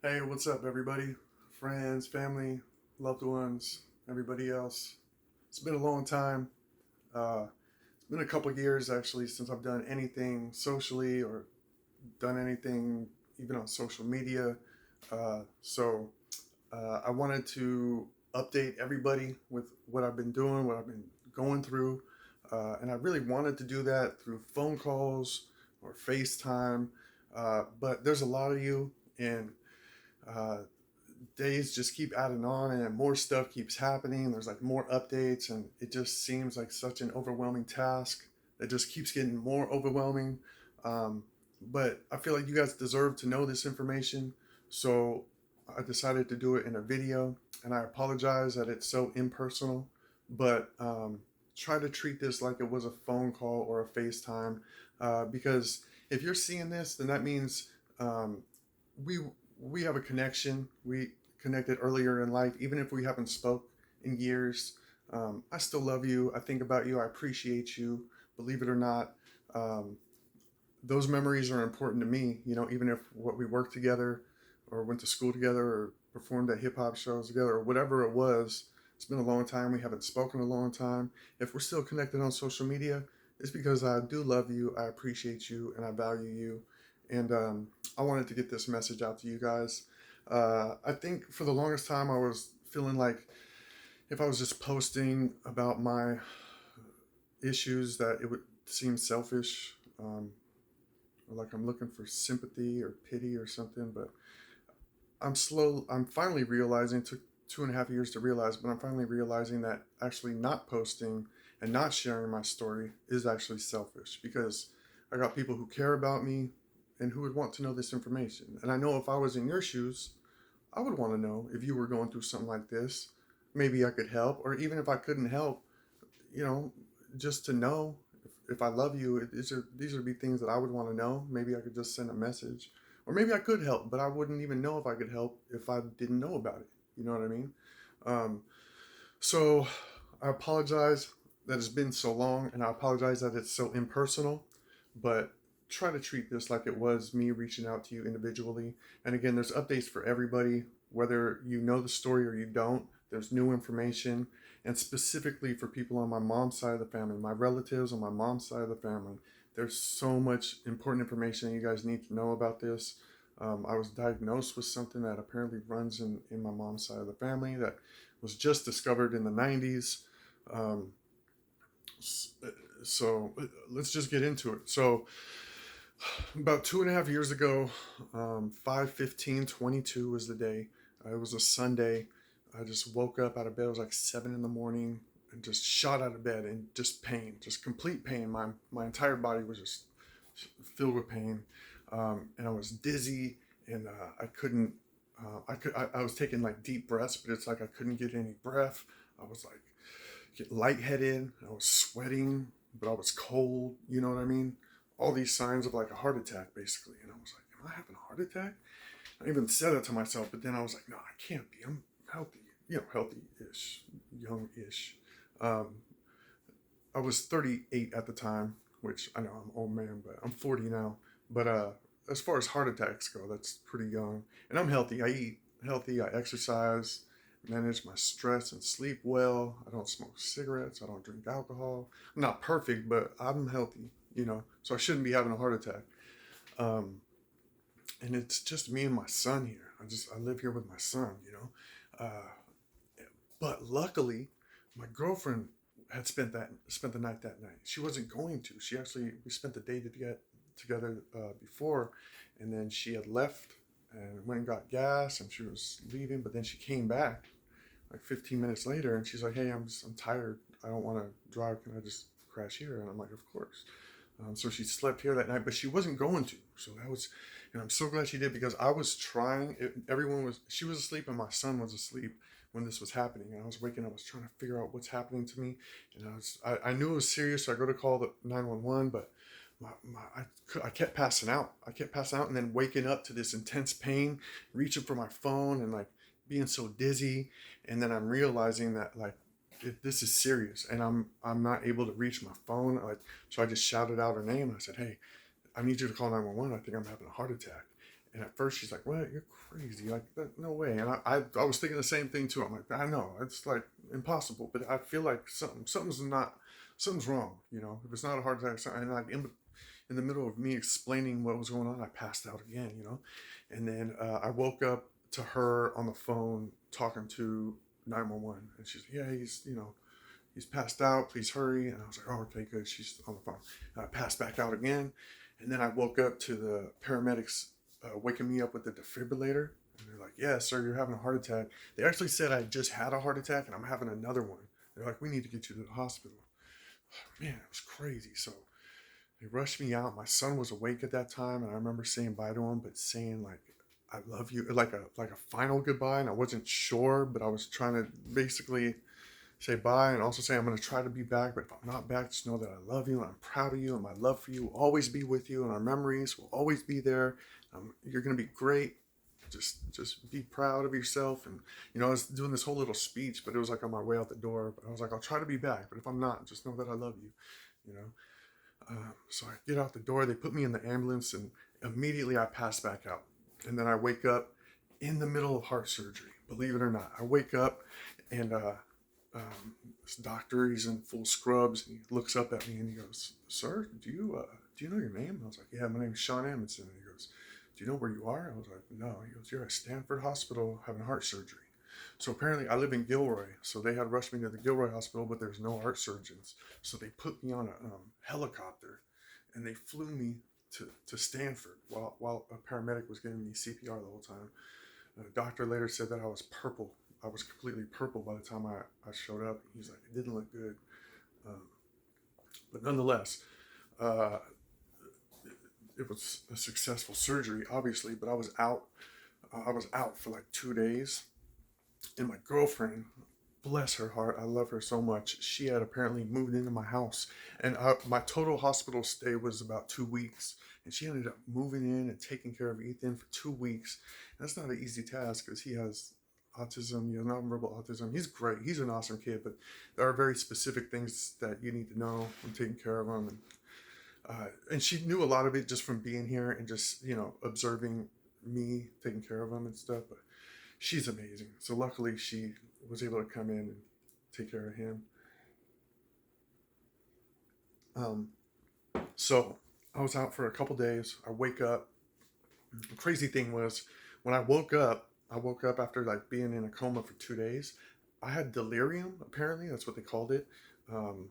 Hey, what's up, everybody? Friends, family, loved ones, everybody else. It's been a long time. It's been a couple years actually since I've done anything socially or done anything even on social media. I wanted to update everybody with what I've been doing, what I've been going through. And I really wanted to do that through phone calls or FaceTime. But there's a lot of you, and uh, days just keep adding on and more stuff keeps happening. There's like more updates, and it just seems like such an overwhelming task that just keeps getting more overwhelming. Um, but I feel like you guys deserve to know this information. So I decided to do it in a video, and I apologize that it's so impersonal, but try to treat this like it was a phone call or a FaceTime, because if you're seeing this, then that means um, we we have a connection. We connected earlier in life, even if we haven't spoke in years. I still love you. I think about you. I appreciate you. Believe it or not, um, those memories are important to me. You know, even if what we worked together, or went to school together, or performed at hip hop shows together, or whatever it was. It's been a long time. We haven't spoken a long time. If we're still connected on social media, it's because I do love you. I appreciate you, and I value you. And I wanted to get this message out to you guys. I think for the longest time, I was feeling like if I was just posting about my issues, that it would seem selfish, or like I'm looking for sympathy or pity or something. But I'm finally realizing, it took 2.5 years to realize, but I'm finally realizing that actually not posting and not sharing my story is actually selfish, because I got people who care about me and who would want to know this information. And I know if I was in your shoes, I would want to know if you were going through something like this. Maybe I could help, or even if I couldn't help, you know, just to know if I love you. These would be things that I would want to know. Maybe I could just send a message, or maybe I could help, but I wouldn't even know if I could help if I didn't know about it. You know what I mean? Um, so I apologize that it's been so long, and I apologize that it's so impersonal, but try to treat this like it was me reaching out to you individually. And again, there's updates for everybody, whether you know the story or you don't. There's new information, and specifically for people on my mom's side of the family, my relatives on my mom's side of the family. There's so much important information you guys need to know about this. I was diagnosed with something that apparently runs in my mom's side of the family that was just discovered in the 90s. Um, so let's just get into it. So about 2.5 years ago, 5/15/22 was the day. It was a Sunday. I just woke up out of bed. It was like 7 in the morning, and just shot out of bed in just pain, just complete pain. My entire body was just filled with pain, and I was dizzy, and I couldn't. I was taking like deep breaths, but it's like I couldn't get any breath. I was like get lightheaded. I was sweating, but I was cold. You know what I mean? All these signs of like a heart attack, basically. And I was like, "Am I having a heart attack?" I even said it to myself, but then I was like, "No, I can't be. I'm healthy. You know, healthy-ish, young-ish." Um, I was 38 at the time, which I know I'm an old man, but I'm 40 now. But as far as heart attacks go, that's pretty young. And I'm healthy. I eat healthy. I exercise, manage my stress and sleep well. I don't smoke cigarettes. I don't drink alcohol. I'm not perfect, but I'm healthy, you know, so I shouldn't be having a heart attack. Um, and it's just me and my son here. I live here with my son, you know. But luckily, my girlfriend had spent the night that night. She wasn't going to. She actually we spent the day to get together before, and then she had left and went and got gas, and she was leaving. But then she came back like 15 minutes later, and she's like, "Hey, I'm tired. I don't want to drive. Can I just crash here?" And I'm like, "Of course." So she slept here that night, but she wasn't going to. So that was, and I'm so glad she did, because I was trying. She was asleep and my son was asleep when this was happening. And I was waking up, I was trying to figure out what's happening to me. And I knew it was serious. So I go to call the 911, but I kept passing out. I kept passing out and then waking up to this intense pain, reaching for my phone and like being so dizzy. And then I'm realizing that like, this is serious, and I'm not able to reach my phone. So I just shouted out her name. I said, "Hey, I need you to call 911. I think I'm having a heart attack." And at first she's like, "What? You're crazy! Like, no way!" And I was thinking the same thing too. I'm like, I know it's like impossible, but I feel like something's wrong. You know, if it's not a heart attack, and like in the middle of me explaining what was going on, I passed out again. You know, and then I woke up to her on the phone talking to 911, and she's like, "Yeah, he's passed out. Please hurry." And I was like, "Oh, okay, good." She's on the phone. And I passed back out again, and then I woke up to the paramedics waking me up with the defibrillator. And they're like, "Yeah, sir, you're having a heart attack." They actually said I just had a heart attack and I'm having another one. They're like, "We need to get you to the hospital." Man, it was crazy. So they rushed me out. My son was awake at that time, and I remember saying bye to him, but saying like, "I love you," like a final goodbye. And I wasn't sure, but I was trying to basically say bye and also say I'm going to try to be back, but if I'm not back, just know that I love you and I'm proud of you and my love for you will always be with you and our memories will always be there. You're going to be great. Just be proud of yourself. And I was doing this whole little speech, but it was like on my way out the door. But I was like, I'll try to be back, but if I'm not, just know that I love you. You know. So I get out the door. They put me in the ambulance, and immediately I pass back out. And then I wake up in the middle of heart surgery. Believe it or not, I wake up, and this doctor, he's in full scrubs, and he looks up at me and he goes, "Sir, do you know your name?" I was like, "Yeah, my name's Sean Amundsen." And he goes, "Do you know where you are?" I was like, "No." He goes, "You're at Stanford Hospital having heart surgery." So apparently I live in Gilroy, so they had rushed me to the Gilroy Hospital, but there's no heart surgeons. So they put me on a helicopter, and they flew me to Stanford while a paramedic was giving me CPR the whole time. The doctor later said that I was purple. I was completely purple by the time I showed up. He's like, "It didn't look good." Um, but nonetheless, uh, it was a successful surgery, obviously, but I was out. I was out for like 2 days. And my girlfriend, bless her heart, I love her so much. She had apparently moved into my house. And my total hospital stay was about 2 weeks. And she ended up moving in and taking care of Ethan for 2 weeks. And that's not an easy task because he has autism, nonverbal autism. He's great. He's an awesome kid, but there are very specific things that you need to know when taking care of him. And she knew a lot of it just from being here and just, observing me taking care of him and stuff. But she's amazing. So luckily she was able to come in and take care of him. Um, so I was out for a couple days. I wake up. The crazy thing was when I woke up after like being in a coma for 2 days. I had delirium, apparently. That's what they called it. Um,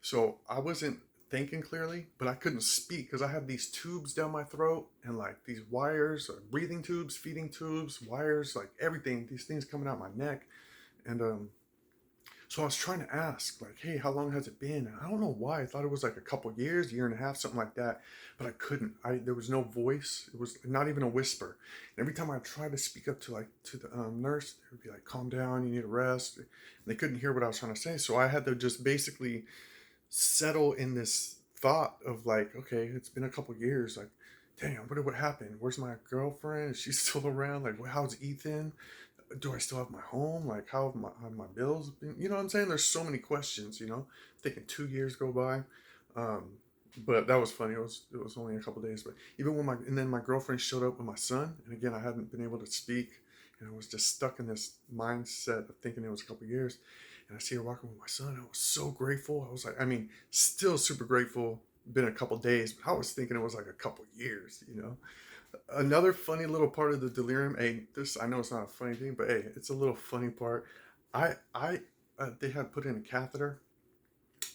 so I wasn't thinking clearly, but I couldn't speak because I had these tubes down my throat and like these wires, breathing tubes, feeding tubes, wires, like everything, these things coming out my neck. And so I was trying to ask, like, "Hey, how long has it been?" And I don't know why. I thought it was like a couple years, year and a half, something like that. But I couldn't. There was no voice. It was not even a whisper. And every time I tried to speak up to the nurse, they would be like, "Calm down. You need a rest." And they couldn't hear what I was trying to say. So I had to just basically settle in this thought of like, okay, it's been a couple years. Like, damn, what happened? Where's my girlfriend? Is she still around? Like, how's Ethan? Do I still have my home? Like, how have my bills been? You know what I'm saying? There's so many questions, thinking 2 years go by. Um, but that was funny. It was only a couple days, but even and then my girlfriend showed up with my son. And again, I hadn't been able to speak, and I was just stuck in this mindset of thinking it was a couple years. And I see her walking with my son. I was so grateful. I was like, still super grateful. Been a couple days, but I was thinking it was like a couple years. Another funny little part of the delirium. Hey, this I know it's not a funny thing, but hey, it's a little funny part. I they had put in a catheter,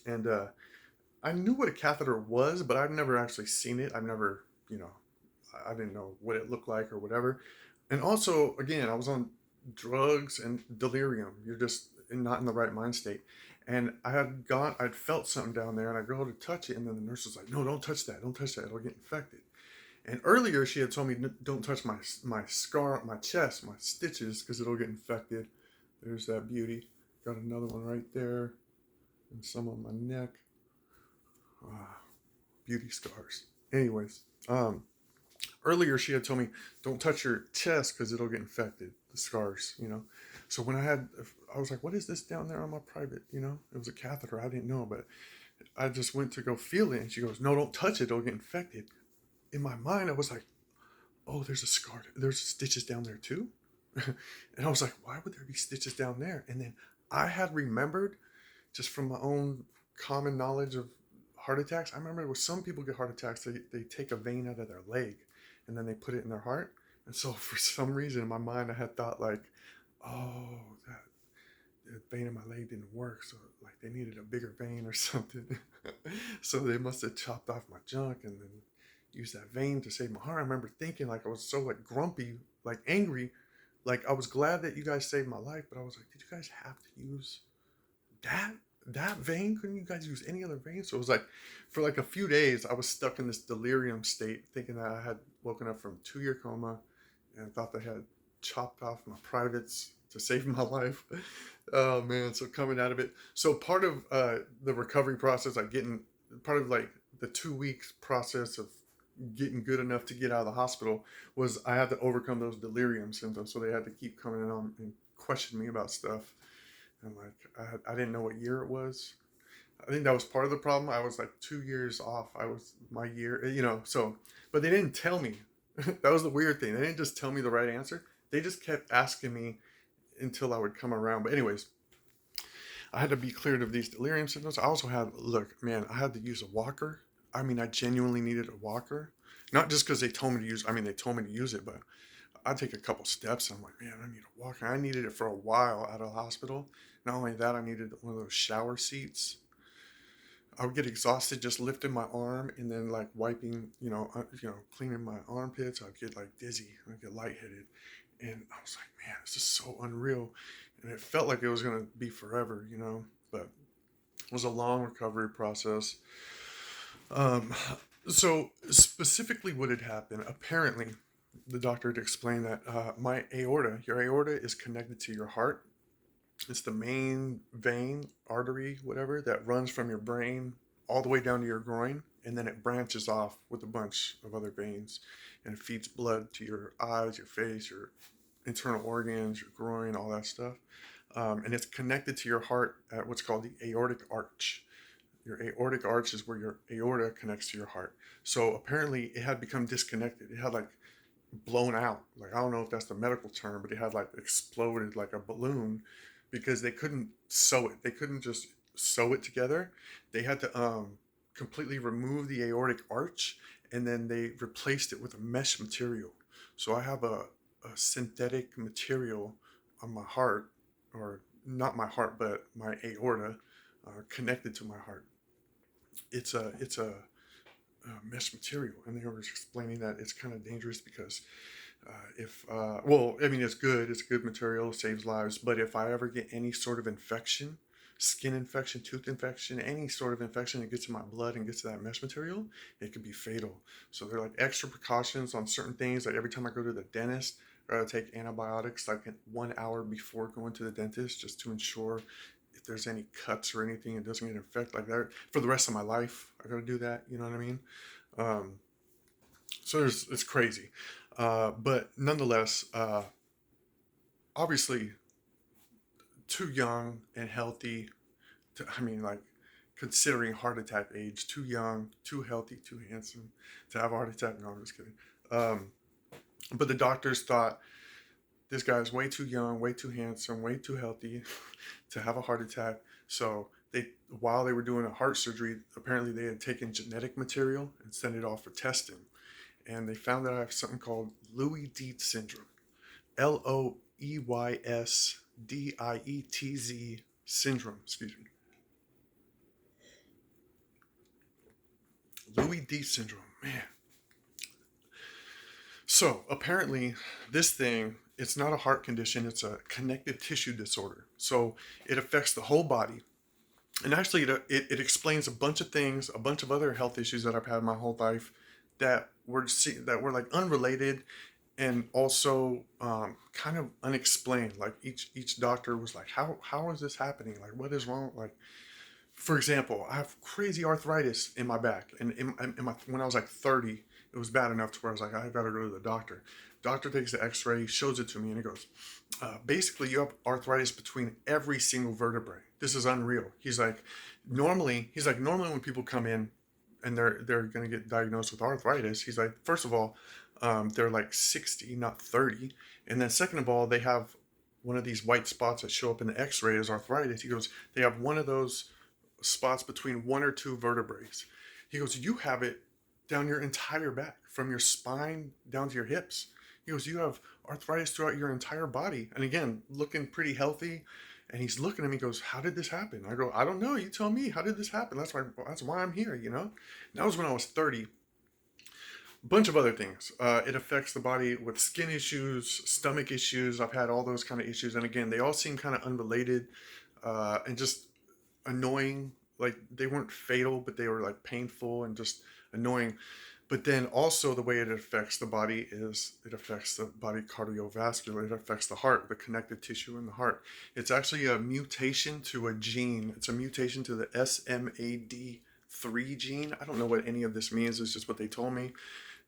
and I knew what a catheter was, but I've never actually seen it. I've never, I didn't know what it looked like or whatever. And also, again, I was on drugs and delirium. You're just not in the right mind state. And I'd felt something down there, and I go to touch it, and then the nurse was like, "No, don't touch that. Don't touch that. It'll get infected." And earlier she had told me, "Don't touch my scar, my chest, my stitches, because it'll get infected." There's that beauty. Got another one right there, and some on my neck. Ah, beauty scars. Anyways, earlier she had told me, "Don't touch your chest because it'll get infected, the scars. So when I was like, "What is this down there on my private?" It was a catheter. I didn't know, but I just went to go feel it, and she goes, "No, don't touch it. It'll get infected." In my mind, I was like, oh, there's a scar. There's stitches down there too. And I was like, why would there be stitches down there? And then I had remembered, just from my own common knowledge of heart attacks, I remember when some people get heart attacks, they take a vein out of their leg and then they put it in their heart. And so for some reason in my mind, I had thought like, oh, that the vein in my leg didn't work. So like they needed a bigger vein or something. So they must have chopped off my junk and then used that vein to save my heart. I remember thinking like I was so like grumpy, like angry. Like I was glad that you guys saved my life, but I was like, did you guys have to use that that vein? Couldn't you guys use any other vein? So it was like for like a few days I was stuck in this delirium state, thinking that I had woken up from 2-year coma and thought they had chopped off my privates to save my life. Oh man, so coming out of it. So part of the recovery process, like getting part of like the 2 weeks process of getting good enough to get out of the hospital, was I had to overcome those delirium symptoms. So they had to keep coming in on and question me about stuff. And like I didn't know what year it was. I think that was part of the problem. I was like 2 years off. I was my year, so, but they didn't tell me. That was the weird thing. They didn't just tell me the right answer. They just kept asking me until I would come around. But anyways, I had to be cleared of these delirium symptoms. I also had, look, man, I had to use a walker. I mean, I genuinely needed a walker. Not just because they told me to use, I mean, they told me to use it, but I'd take a couple steps and I'm like, man, I need a walker. I needed it for a while out of the hospital. Not only that, I needed one of those shower seats. I would get exhausted just lifting my arm and then like wiping, cleaning my armpits. I'd get like dizzy. I'd get lightheaded. And I was like, man, this is so unreal. And it felt like it was going to be forever, but it was a long recovery process. Um, so specifically what had happened, apparently the doctor had explained that my aorta, your aorta is connected to your heart. It's the main vein, artery, whatever, that runs from your brain all the way down to your groin. And then it branches off with a bunch of other veins and it feeds blood to your eyes, your face, your internal organs, your groin, all that stuff. And it's connected to your heart at what's called the aortic arch. Your aortic arch is where your aorta connects to your heart. So apparently it had become disconnected. It had like blown out. Like, I don't know if that's the medical term, but it had like exploded like a balloon because they couldn't sew it. They couldn't just sew it together. They had to completely remove the aortic arch and then they replaced it with a mesh material. So I have a synthetic material on my heart, or not my heart, but my aorta, connected to my heart. It's a mesh material, and they were explaining that it's kind of dangerous because well, I mean, it's good. It's good material, saves lives. But if I ever get any sort of infection, skin infection, tooth infection, any sort of infection that gets in my blood and gets to that mesh material, it could be fatal. So they're like extra precautions on certain things. Like every time I go to the dentist, I gotta take antibiotics like 1 hour before going to the dentist, just to ensure if there's any cuts or anything, it doesn't get infected like that for the rest of my life. I gotta do that. You know what I mean? Um, so it's crazy. But nonetheless, obviously too young and healthy I mean, like, considering heart attack age, too young, too healthy, too handsome to have a heart attack. No, I'm just kidding. But the doctors thought this guy's way too young, way too handsome, way too healthy to have a heart attack. So while they were doing a heart surgery, apparently they had taken genetic material and sent it off for testing. And they found that I have something called Loeys-Dietz Syndrome. Loeys-Dietz syndrome, excuse me. Loeys-Dietz syndrome, man. So apparently this thing, it's not a heart condition, it's a connective tissue disorder. So it affects the whole body. And actually it explains a bunch of things, a bunch of other health issues that I've had my whole life that were like unrelated and also kind of unexplained. Like each doctor was like, how is this happening? Like, what is wrong? Like, for example, I have crazy arthritis in my back, and when I was like 30, it was bad enough to where I was like, I gotta go to the doctor. Doctor takes the X-ray, shows it to me, and he goes, basically, you have arthritis between every single vertebrae. This is unreal. He's like, normally when people come in and they're gonna get diagnosed with arthritis, he's like, first of all, They're like 60, not 30. And then second of all, they have one of these white spots that show up in the x-ray as arthritis. He goes, they have one of those spots between one or two vertebrae. He goes, you have it down your entire back, from your spine down to your hips. He goes, you have arthritis throughout your entire body. And again, looking pretty healthy. And he's looking at me, goes, how did this happen? I go, I don't know. You tell me. How did this happen? That's why I'm here, you know? And that was when I was 30. Bunch of other things. It affects the body with skin issues, stomach issues. I've had all those kind of issues. And again, they all seem kind of unrelated and just annoying. Like they weren't fatal, but they were like painful and just annoying. But then also the way it affects the body is it affects the body cardiovascular. It affects the heart, the connective tissue in the heart. It's actually a mutation to a gene. It's a mutation to the SMAD3 gene. I don't know what any of this means. It's just what they told me.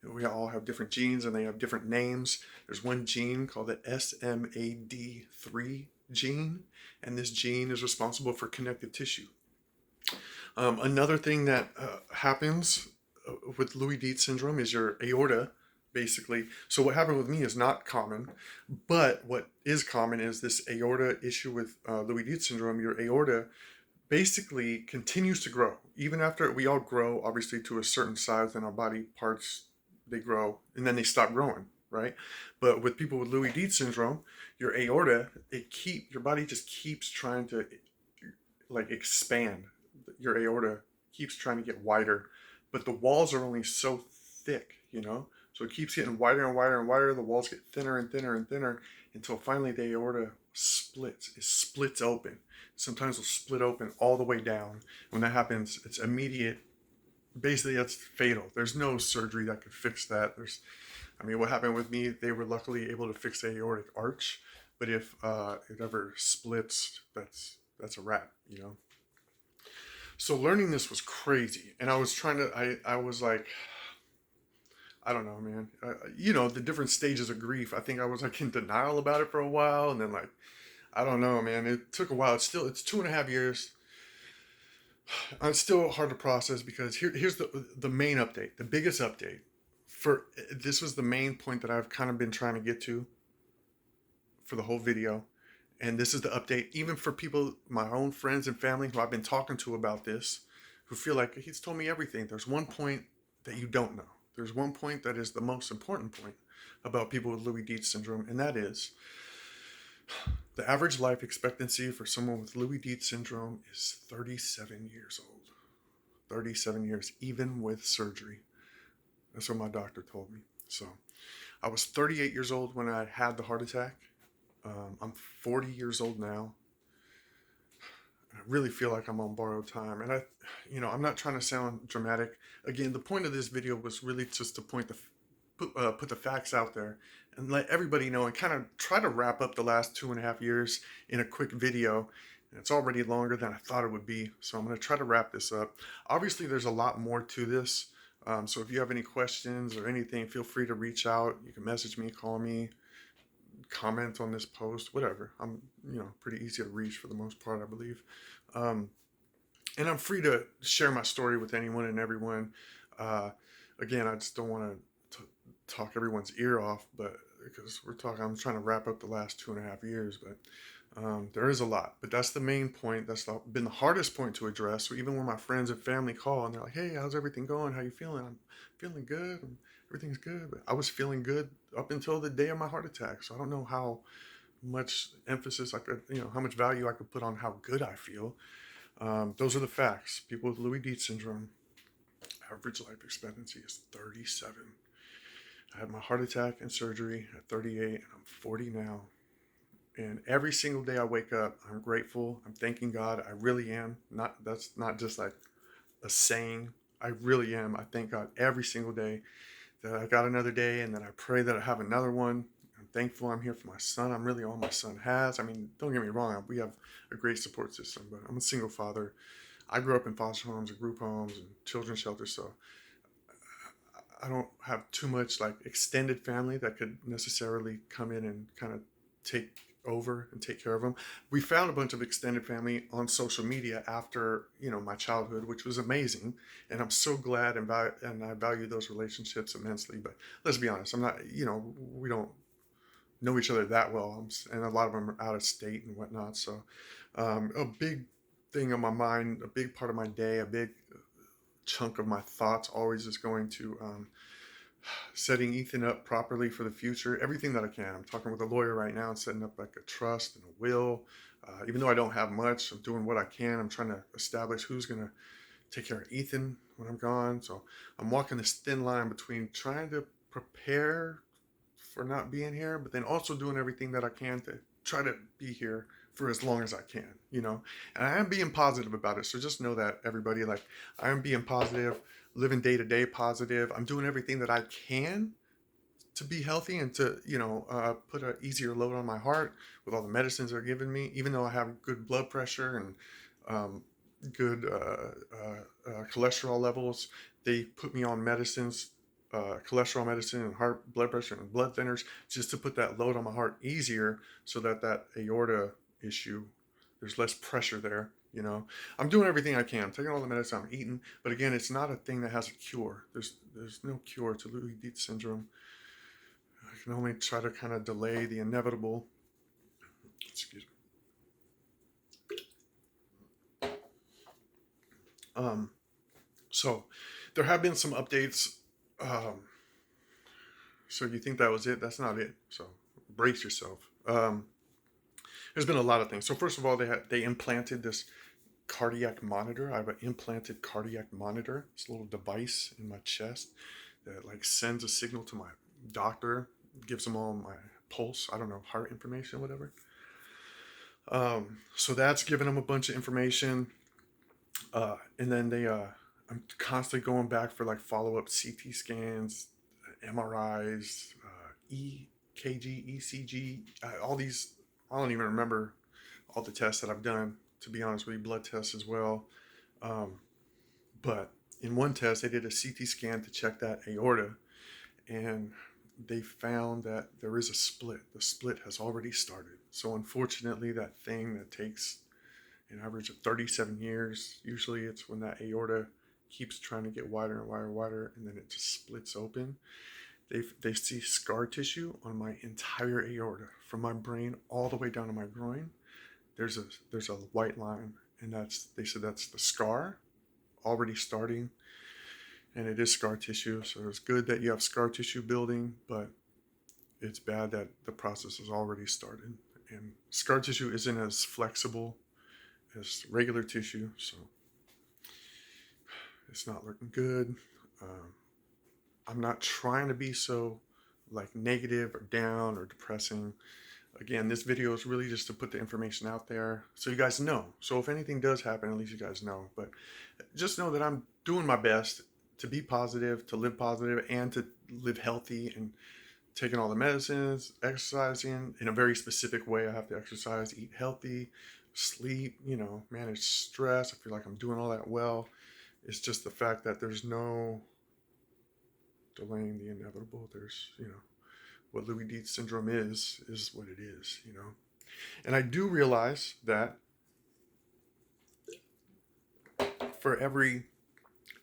We all have different genes and they have different names. There's one gene called the SMAD3 gene, and this gene is responsible for connective tissue. Another thing that happens with Loeys-Dietz syndrome is your aorta, basically. So what happened with me is not common, but what is common is this aorta issue with Loeys-Dietz syndrome. Your aorta basically continues to grow. Even after we all grow, obviously, to a certain size in our body parts, they grow and then they stop growing, right? But with people with Loeys-Dietz syndrome, your aorta, your body just keeps trying to like expand. Your aorta keeps trying to get wider, but the walls are only so thick, you know? So it keeps getting wider and wider and wider. The walls get thinner and thinner and thinner until finally the aorta splits. It splits open. Sometimes it'll split open all the way down. When that happens, it's immediate. Basically, that's fatal. There's no surgery that could fix that. What happened with me, they were luckily able to fix the aortic arch, but if it ever splits, that's a wrap, you know? So learning this was crazy. And I was I was like, I don't know, man. The different stages of grief. I think I was like in denial about it for a while. And then like, I don't know, man. It took a while. It's 2.5 years. It's still hard to process because here's the main update, the biggest update. This was the main point that I've kind of been trying to get to for the whole video. And this is the update, even for people, my own friends and family who I've been talking to about this, who feel like he's told me everything. There's one point that you don't know. There's one point that is the most important point about people with Loeys-Dietz syndrome, and that is the average life expectancy for someone with Loeys-Dietz syndrome is 37 years old. 37 years, even with surgery. That's what my doctor told me. So I was 38 years old when I had the heart attack. I'm 40 years old now. I really feel like I'm on borrowed time. And I'm not trying to sound dramatic. Again, the point of this video was really just to put the facts out there and let everybody know and kind of try to wrap up the last 2.5 years in a quick video. And it's already longer than I thought it would be. So I'm going to try to wrap this up. Obviously, there's a lot more to this. So if you have any questions or anything, feel free to reach out. You can message me, call me, comment on this post, whatever. I'm, pretty easy to reach for the most part, I believe. And I'm free to share my story with anyone and everyone. Again, I just don't want to talk everyone's ear off, but because I'm trying to wrap up the last 2.5 years, but there is a lot. But that's the main point. That's been the hardest point to address. So even when my friends and family call and they're like, hey, how's everything going? How you feeling? I'm feeling good. Everything's good. But I was feeling good up until the day of my heart attack. So I don't know how much emphasis I could, how much value I could put on how good I feel. Those are the facts. People with Loeys-Dietz syndrome, average life expectancy is 37. I had my heart attack and surgery at 38, and I'm 40 now. And every single day I wake up, I'm grateful. I'm thanking God. I really am. That's not just like a saying. I really am. I thank God every single day that I got another day, and then I pray that I have another one. I'm thankful I'm here for my son. I'm really all my son has. Don't get me wrong. We have a great support system, but I'm a single father. I grew up in foster homes and group homes and children's shelters, so I don't have too much like extended family that could necessarily come in and kind of take over and take care of them. We found a bunch of extended family on social media after, my childhood, which was amazing. And I'm so glad, and I value those relationships immensely. But let's be honest, I'm not, we don't know each other that well. And a lot of them are out of state and whatnot. So a big thing on my mind, a big part of my day, a big chunk of my thoughts always is going to setting Ethan up properly for the future, everything that I can. I'm talking with a lawyer right now and setting up like a trust and a will. Even though I don't have much, I'm doing what I can. I'm trying to establish who's going to take care of Ethan when I'm gone. So I'm walking this thin line between trying to prepare for not being here, but then also doing everything that I can to try to be here for as long as I can, and I am being positive about it. So just know that, everybody, like, I am being positive, living day to day positive. I'm doing everything that I can to be healthy and to, put an easier load on my heart with all the medicines they're giving me, even though I have good blood pressure and good cholesterol levels. They put me on medicines, cholesterol medicine and heart blood pressure and blood thinners, just to put that load on my heart easier, so that aorta issue, there's less pressure there. I'm doing everything I can. I'm taking all the medicine, I'm eating, but again, it's not a thing that has a cure. There's no cure to Loeys-Dietz syndrome. I can only try to kind of delay the inevitable. Excuse me. So there have been some updates. So you think that was it? That's not it. So brace yourself. There's been a lot of things. So first of all, they implanted this cardiac monitor. I have an implanted cardiac monitor. It's a little device in my chest that like sends a signal to my doctor, gives them all my pulse, I don't know, heart information, whatever. So that's giving them a bunch of information. And then I'm constantly going back for like follow-up CT scans, MRIs, EKG, ECG, all these. I don't even remember all the tests that I've done, to be honest with you, blood tests as well. But in one test, they did a CT scan to check that aorta, and they found that there is a split. The split has already started. So unfortunately, that thing that takes an average of 37 years, usually it's when that aorta keeps trying to get wider and wider and wider, and then it just splits open. They see scar tissue on my entire aorta, from my brain all the way down to my groin. There's a white line, and they said that's the scar already starting, and it is scar tissue. So it's good that you have scar tissue building, but it's bad that the process has already started. And scar tissue isn't as flexible as regular tissue, so it's not looking good. I'm not trying to be so like negative or down or depressing. Again, this video is really just to put the information out there so you guys know. So if anything does happen, at least you guys know. But just know that I'm doing my best to be positive, to live positive, and to live healthy, and taking all the medicines, exercising in a very specific way. I have to exercise, eat healthy, sleep, manage stress. I feel like I'm doing all that well. It's just the fact that there's no delaying the inevitable. There's, what Loeys-Dietz syndrome is what it is, And I do realize that for every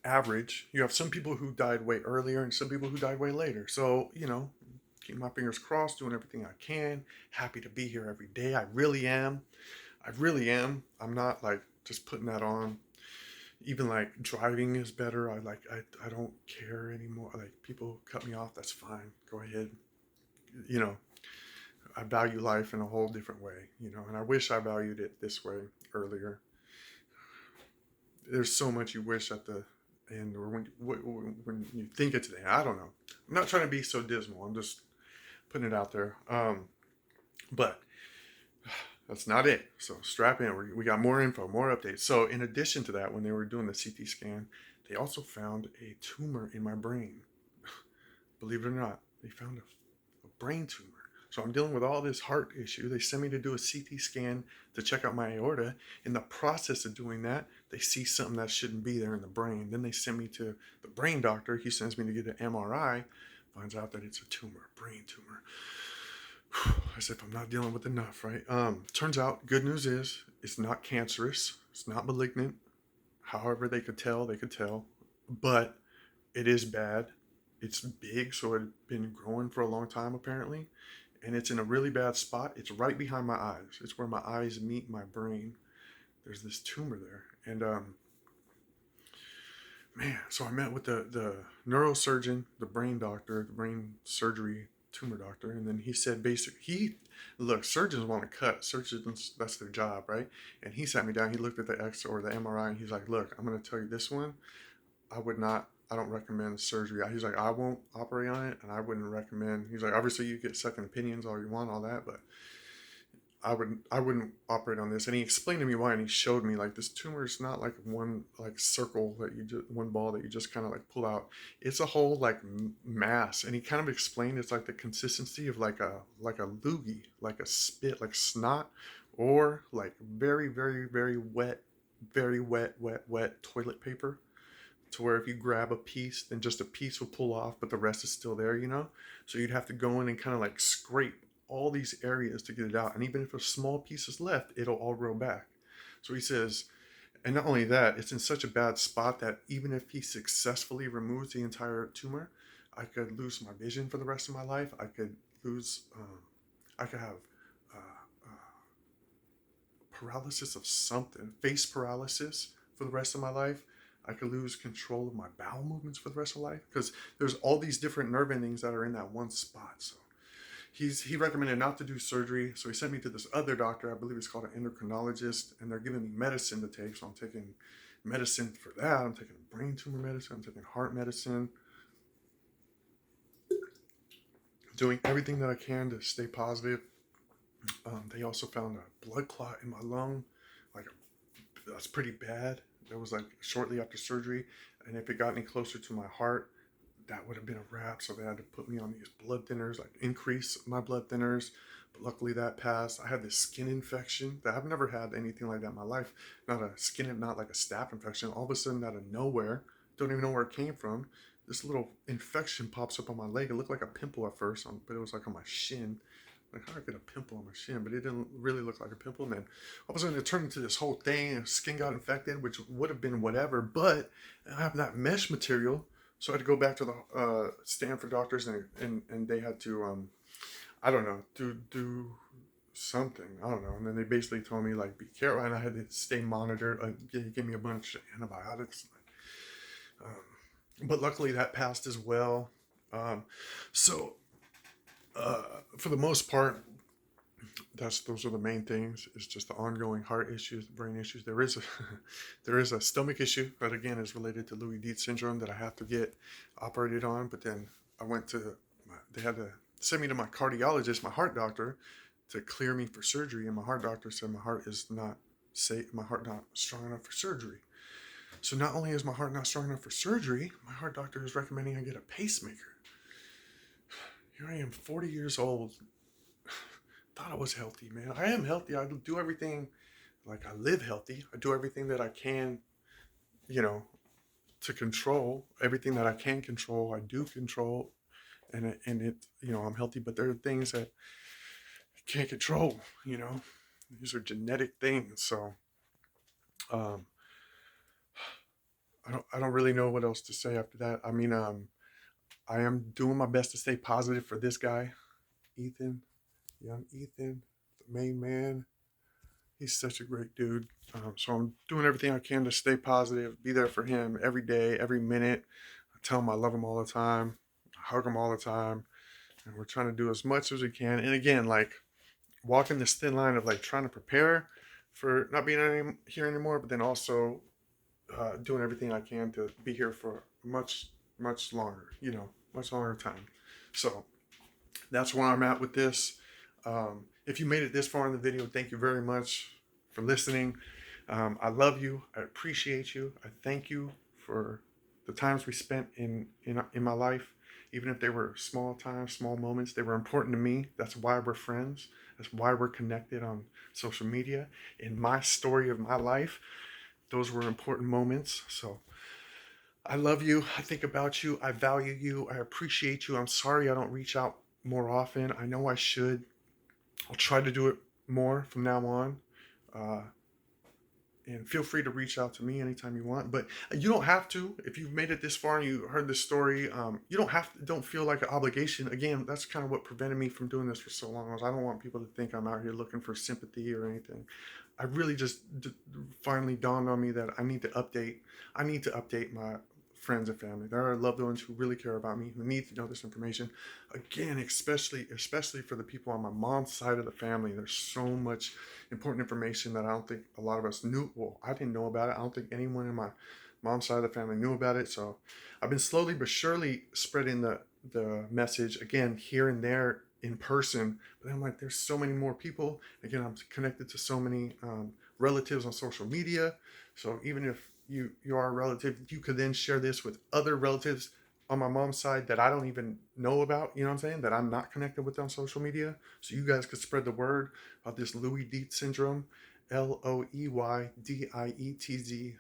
average, you have some people who died way earlier and some people who died way later. So, keep my fingers crossed, doing everything I can. Happy to be here every day. I really am. I'm not like just putting that on. Even like driving is better. I don't care anymore. Like, people cut me off, that's fine. Go ahead. I value life in a whole different way, and I wish I valued it this way earlier. There's so much you wish at the end, or when you think it's the end. I don't know. I'm not trying to be so dismal. I'm just putting it out there. But that's not it. So strap in. We got more info, more updates. So in addition to that, when they were doing the CT scan, they also found a tumor in my brain. Believe it or not, they found a brain tumor. So I'm dealing with all this heart issue. They send me to do a CT scan to check out my aorta. In the process of doing that, they see something that shouldn't be there in the brain. Then they send me to the brain doctor. He sends me to get an MRI, finds out that it's a tumor, brain tumor. As if I'm not dealing with enough, right? Turns out, good news is it's not cancerous. It's not malignant. However, they could tell. But it is bad. It's big, so it's been growing for a long time, apparently. And it's in a really bad spot. It's right behind my eyes. It's where my eyes meet my brain. There's this tumor there. And man, so I met with the neurosurgeon, the brain doctor, the brain surgery tumor doctor, and then he said look, surgeons want to cut. Surgeons, that's their job, right? And he sat me down, he looked at the X or the MRI, and he's like, look, I'm gonna tell you this one, I don't recommend surgery. He's like, I won't operate on it, and I wouldn't recommend. He's like, obviously you get second opinions all you want, all that, but I wouldn't operate on this. And he explained to me why, and he showed me like this tumor is not like one like circle that you just one ball that you just kind of like pull out. It's a whole like mass. And he kind of explained it's like the consistency of like a loogie, like a spit, like snot, or like very very wet toilet paper. To where if you grab a piece, then just a piece will pull off, but the rest is still there, you know? So you'd have to go in and kind of like scrape all these areas to get it out. And even if a small piece is left, it'll all grow back. So he says, and not only that, it's in such a bad spot that even if he successfully removes the entire tumor, I could lose my vision for the rest of my life. I could lose, I could have paralysis of something, face paralysis for the rest of my life. I could lose control of my bowel movements for the rest of life because there's all these different nerve endings that are in that one spot. So he recommended not to do surgery. So he sent me to this other doctor. I believe he's called an endocrinologist, and they're giving me medicine to take. So I'm taking medicine for that. I'm taking brain tumor medicine. I'm taking heart medicine. Doing everything that I can to stay positive. They also found a blood clot in my lung. Like, that's pretty bad. That was like shortly after surgery. And if it got any closer to my heart, that would have been a wrap. So they had to put me on these blood thinners, like increase my blood thinners. But luckily that passed. I had this skin infection that I've never had anything like that in my life. Not like a staph infection. All of a sudden, out of nowhere, don't even know where it came from. This little infection pops up on my leg. It looked like a pimple at first, but it was like on my shin. Like, how did I get a pimple on my shin? But it didn't really look like a pimple. And then all of a sudden it turned into this whole thing. And skin got infected, which would have been whatever. But I have that mesh material. So I had to go back to the Stanford doctors, and they had to, I don't know, do something. I don't know. And then they basically told me, like, be careful. And I had to stay monitored. They gave me a bunch of antibiotics. But luckily that passed as well. So for the most part, those are the main things. It's just the ongoing heart issues, the brain issues. There is a there is a stomach issue that again is related to Loeys-Dietz syndrome that I have to get operated on. But then they had to send me to my cardiologist, my heart doctor, to clear me for surgery. And my heart doctor said my heart is not safe, my heart not strong enough for surgery. So not only is my heart not strong enough for surgery, my heart doctor is recommending I get a pacemaker. Here I am, 40 years old. Thought I was healthy, man. I am healthy. I do everything, like I live healthy. I do everything that I can, you know, to control. Everything that I can control, I do control. And I'm healthy, but there are things that I can't control, you know. These are genetic things. So um, I don't really know what else to say after that. I mean, I am doing my best to stay positive for this guy, Ethan. Young Ethan, the main man. He's such a great dude. So I'm doing everything I can to stay positive, be there for him every day, every minute. I tell him I love him all the time. I hug him all the time. And we're trying to do as much as we can. And again, like walking this thin line of like trying to prepare for not being here anymore, but then also doing everything I can to be here for much longer, much longer time. So that's where I'm at with this. If you made it this far in the video, thank you very much for listening. I love you. I appreciate you. I thank you for the times we spent in my life. Even if they were small times, small moments, they were important to me. That's why we're friends. That's why we're connected on social media. In my story of my life, those were important moments. So I love you. I think about you. I value you. I appreciate you. I'm sorry I don't reach out more often. I know I should. I'll try to do it more from now on. Uh, and feel free to reach out to me anytime you want, but you don't have to. If you've made it this far and you heard this story, you don't feel like an obligation. Again, that's kind of what prevented me from doing this for so long. I don't want people to think I'm out here looking for sympathy or anything. I really just finally dawned on me that I need to update my friends and family. There are loved ones who really care about me, who need to know this information. Again, especially for the people on my mom's side of the family. There's so much important information that I don't think a lot of us knew. Well, I didn't know about it. I don't think anyone in my mom's side of the family knew about it. So I've been slowly but surely spreading the message, again, here and there in person. But I'm like, there's so many more people. Again, I'm connected to so many relatives on social media. So even if you are a relative, you could then share this with other relatives on my mom's side that I don't even know about, you know what I'm saying, that I'm not connected with on social media. So you guys could spread the word of this Loeys-Dietz syndrome, Loeys-Dietz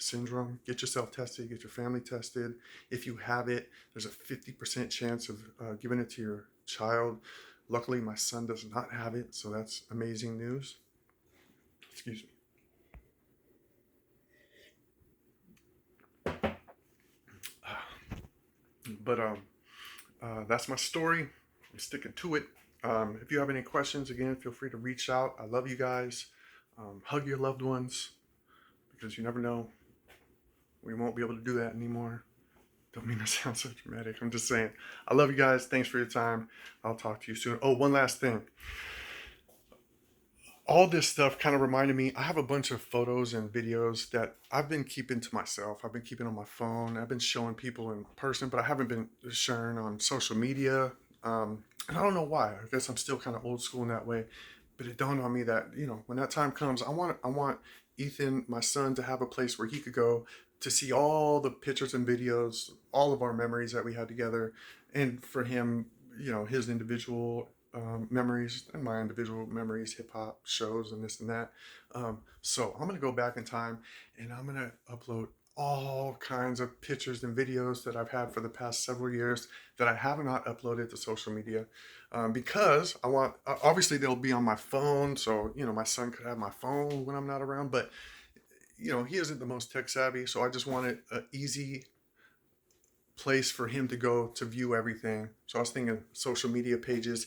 syndrome. Get yourself tested, get your family tested. If you have it, there's a 50% chance of giving it to your child. Luckily, my son does not have it, so that's amazing news. Excuse me. But that's my story. I'm sticking to it. If you have any questions, again, feel free to reach out. I love you guys. Hug your loved ones, because you never know. We won't be able to do that anymore. Don't mean to sound so dramatic. I'm just saying. I love you guys. Thanks for your time. I'll talk to you soon. Oh, one last thing. All this stuff kind of reminded me, I have a bunch of photos and videos that I've been keeping to myself. I've been keeping on my phone. I've been showing people in person, but I haven't been sharing on social media. And I don't know why. I guess I'm still kind of old school in that way. But it dawned on me that, when that time comes, I want Ethan, my son, to have a place where he could go to see all the pictures and videos, all of our memories that we had together, and for him, his individual memories and my individual memories, hip hop shows and this and that. So I'm gonna go back in time and I'm gonna upload all kinds of pictures and videos that I've had for the past several years that I have not uploaded to social media, because I want, obviously they'll be on my phone, so my son could have my phone when I'm not around, but he isn't the most tech savvy, so I just wanted an easy place for him to go to view everything. So I was thinking social media pages.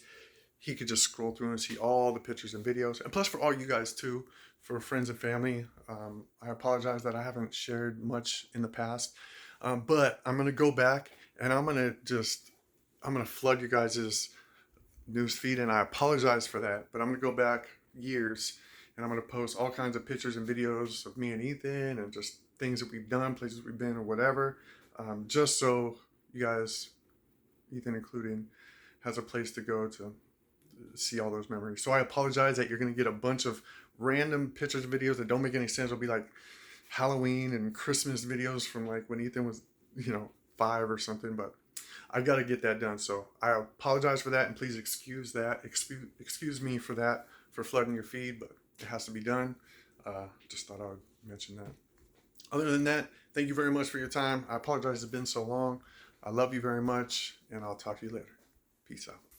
He could just scroll through and see all the pictures and videos. And plus, for all you guys too, for friends and family, I apologize that I haven't shared much in the past, but I'm gonna go back and I'm gonna flood you guys' news feed, and I apologize for that. But I'm gonna go back years, and I'm gonna post all kinds of pictures and videos of me and Ethan, and just things that we've done, places we've been, or whatever, just so you guys, Ethan included, has a place to go to see all those memories. So I apologize that you're going to get a bunch of random pictures and videos that don't make any sense. It'll be like Halloween and Christmas videos from like when Ethan was, 5 or something, but I got to get that done. So I apologize for that, and please excuse me for that, for flooding your feed, but it has to be done. Just thought I would mention that. Other than that, thank you very much for your time. I apologize it's been so long. I love you very much, and I'll talk to you later. Peace out.